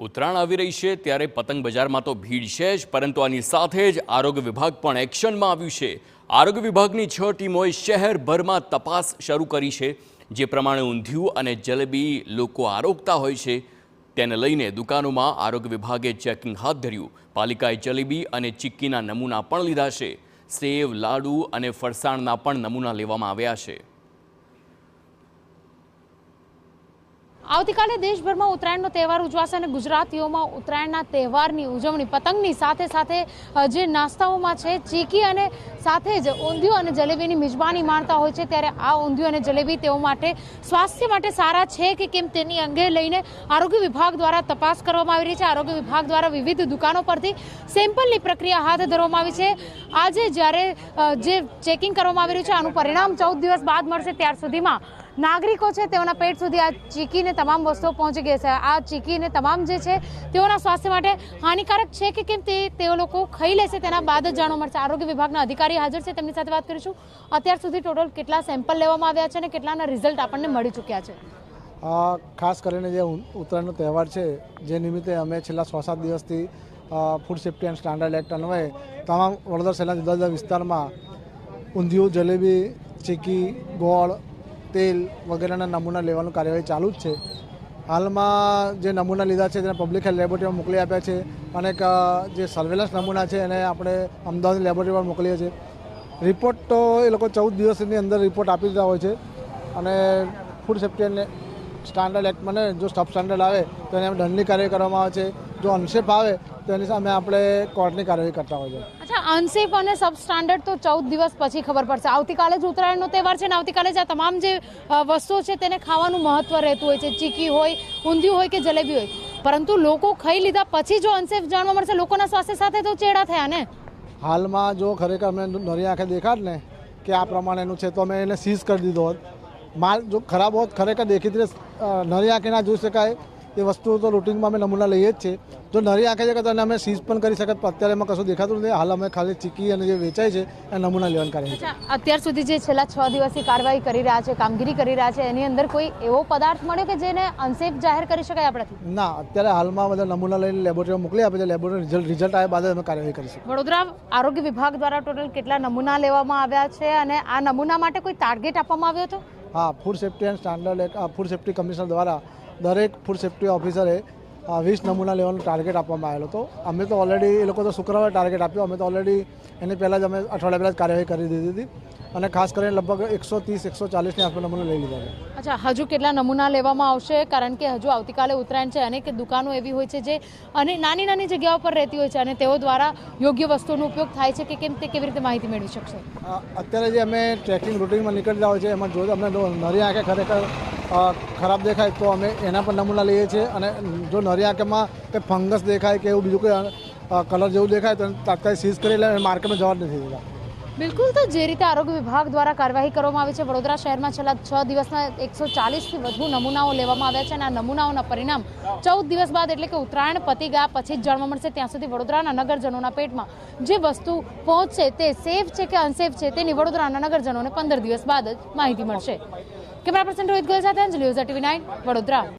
ઉત્તરાયણ આવી રહી છે ત્યારે પતંગ બજારમાં તો ભીડ છે જ, પરંતુ આની સાથે જ આરોગ્ય વિભાગ પણ એક્શનમાં આવ્યું છે। આરોગ્ય વિભાગની 6 ટીમોએ શહેરભરમાં તપાસ શરૂ કરી છે। જે પ્રમાણે ઊંધિયું અને જલેબી લોકો આરોગતા હોય છે તેને લઈને દુકાનોમાં આરોગ્ય વિભાગે ચેકિંગ હાથ ધર્યું। પાલિકાએ જલેબી અને ચીક્કીના નમૂના પણ લીધા છે। સેવ, લાડુ અને ફરસાણના પણ નમૂના લેવામાં આવ્યા છે। આવતીકાલે દેશભરમાં ઉત્તરાયણનો તહેવાર ઉજવાશે અને ગુજરાતીઓમાં ઉત્તરાયણના તહેવારની ઉજવણી પતંગની સાથે સાથે જે નાસ્તાઓમાં છે ચીકી અને સાથે જ ઊંધિયું અને જલેબીની મિજબાની માણતા હોય છે। ત્યારે આ ઊંધિયું અને જલેબી તેઓ માટે સ્વાસ્થ્ય માટે સારા છે કે કેમ તેની અંગે લઈને આરોગ્ય વિભાગ દ્વારા તપાસ કરવામાં આવી રહી છે। આરોગ્ય વિભાગ દ્વારા વિવિધ દુકાનો પરથી સેમ્પલની પ્રક્રિયા હાથ ધરવામાં આવી છે। આજે જ્યારે જે ચેકિંગ કરવામાં આવી રહ્યું છે આનું પરિણામ 14 દિવસ બાદ મળશે। ત્યાર સુધીમાં નાગરિકો છે તેઓના પેટ સુધી આ ચીકીને તમામ વસ્તુઓ પહોંચી ગઈ છે। આ ચીકીને તમામ જે છે તેઓના સ્વાસ્થ્ય માટે હાનિકારક છે કે કેમ તેઓ લોકો ખાઈ લેશે તેના બાદ જ જાણવા મળશે। આરોગ્ય વિભાગના અધિકારી હાજર છે, તેમની સાથે વાત કરીશું। અત્યાર સુધી ટોટલ કેટલા સેમ્પલ લેવામાં આવ્યા છે અને કેટલાના રિઝલ્ટ આપણને મળી ચૂક્યા છે? ખાસ કરીને જે ઉત્તરાયણનો તહેવાર છે જે નિમિત્તે અમે છેલ્લા 6-7 દિવસથી food safety and standard act અન્વયે તમામ વડોદરા શહેરના જુદા જુદા વિસ્તારમાં ઊંધિયું, જલેબી, ચીકી, ગોળ, તેલ વગેરેના નમૂના લેવાનું કાર્યવાહી ચાલુ જ છે। હાલમાં જે નમૂના લીધા છે તેને પબ્લિક હેલ્થ લેબોરેટરીમાં મોકલી આપ્યા છે અને જે સર્વેલન્સ નમૂના છે એને આપણે અમદાવાદની લેબોરેટરીમાં મોકલીએ છીએ। રિપોર્ટ તો એ લોકો 14 દિવસની અંદર રિપોર્ટ આપી દીધા હોય છે અને ફૂડ સેફ્ટી અને સ્ટાન્ડર્ડ એક્ટ મને જો સબ સ્ટાન્ડર્ડ આવે તો એને દંડની કાર્યવાહી કરવામાં આવે છે। જો અનસેફ આવે તો એની સામે આપણે કોર્ટની કાર્યવાહી કરતા હોય છે। અચ્છા, અનસેફ અને સબ સ્ટાન્ડર્ડ તો 14 દિવસ પછી ખબર પડશે। આવતીકાલે જ ઉત્તરાયણનો તહેવાર છે ને આવતીકાલે જ આ તમામ જે વસ્તુઓ છે તેને ખાવાનું મહત્વ રહેતું હોય છે। ચીકી હોય, ઊંધિયું હોય કે જલેબી હોય, પરંતુ લોકો ખાઈ લીધા પછી જો અનસેફ જાણવા મળશે લોકોના સ્વાસ્થ્ય સાથે તો ચેડા થયા ને। હાલમાં જો ખરેખર અમે નરી આંખે દેખાડ ને કે આ પ્રમાણેનું છે તો અમે એને સીઝ કરી દીધો હોત। માલ જો ખરાબ હોત ખરેખર દેખીતી નરી આંખે ના જોઈ શકાય એ વસ્તુ તો રૂટિનમાં અમે નમૂના લઈએ જ છે। જો નરી આંખે છે તો અમે સીઝ પણ કરી શકત, પણ અત્યારે એમાં કશું દેખાતું નથી। હાલ અમે ખાલી ચીકી અને જે વેચાય છે એ નમૂના લેવાનું કાર્ય છે। અત્યાર સુધી જે છેલ્લા 6 દિવસથી કાર્યવાહી કરી રહ્યા છે, કામગીરી કરી રહ્યા છે, એની અંદર કોઈ એવો પદાર્થ મળ્યો કે જેને અનસેફ જાહેર કરી શકાય આપણાથી? ના, અત્યારે હાલમાં બધા નમૂના લઈને લેબોરેટરીમાં મોકલી આપે છે। લેબોરેટરી રિઝલ્ટ આવ્યા બાદ અમે કાર્યવાહી કરીશું। વડોદરા આરોગ્ય વિભાગ દ્વારા ટોટલ કેટલા નમૂના લેવામાં આવ્યા છે અને આ નમૂના માટે કોઈ ટાર્ગેટ આપવામાં આવ્યો હતો? હા, food safety and standard food safety commissioner દ્વારા દરેક ફૂડ સેફ્ટી ઓફિસરે 20 નમૂના લેવાનો ટાર્ગેટ આપવામાં આવેલો હતો। અમે તો ઓલરેડી એ લોકો તો શુક્રવારે ટાર્ગેટ આપ્યો, અમે તો ઓલરેડી એની પહેલાં જ અમે અઠવાડિયા પહેલાં જ કાર્યવાહી કરી દીધી હતી અને ખાસ કરીને લગભગ 130-140ની આસપાસ નમૂના લઈ લીધા છે। અચ્છા, હજુ કેટલા નમૂના લેવામાં આવશે? કારણ કે હજુ આવતીકાલે ઉત્તરાયણ છે, અનેક દુકાનો એવી હોય છે જે અને નાની નાની જગ્યાઓ પર રહેતી હોય છે અને તેઓ દ્વારા યોગ્ય વસ્તુનો ઉપયોગ થાય છે કે કેમ તે કેવી રીતે માહિતી મેળવી શકશે? અત્યારે જે અમે ટ્રેકિંગ રૂટિનમાં નીકળતા હોય છે એમાં જો અમને નરી આંખે ખરેખર ખરાબ દેખાય તો અમે એના પર નમૂના લઈએ છીએ અને જો નરી આંખમાં કંઈ ફંગસ દેખાય કે એવું બીજું કોઈ કલર જેવું દેખાય તો તાત્કાલિક સીઝ કરી લે, માર્કેટમાં જવા નથી દેતા। બિલકુલ, તો જે રીતે આરોગ્ય વિભાગ દ્વારા કાર્યવાહી કરવામાં આવી છે, વડોદરા શહેરમાં છેલ્લા 6 દિવસના 140થી વધુ નમૂનાઓ લેવામાં આવ્યા છે અને આ નમૂનાઓના પરિણામ 14 દિવસ બાદ એટલે કે ઉત્તરાયણ પતી ગયા પછી જ જાણવા મળશે। ત્યાં સુધી વડોદરાના નગરજનોના પેટમાં જે વસ્તુ પહોંચશે તે સેફ છે કે અનસેફ છે તેની વડોદરાના નગરજનોને 15 દિવસ બાદ જ માહિતી મળશે। કેમેરા પર્સન રોહિત ગોયલ સાથે અંજલિ ઓઝા, TV9 વડોદરા।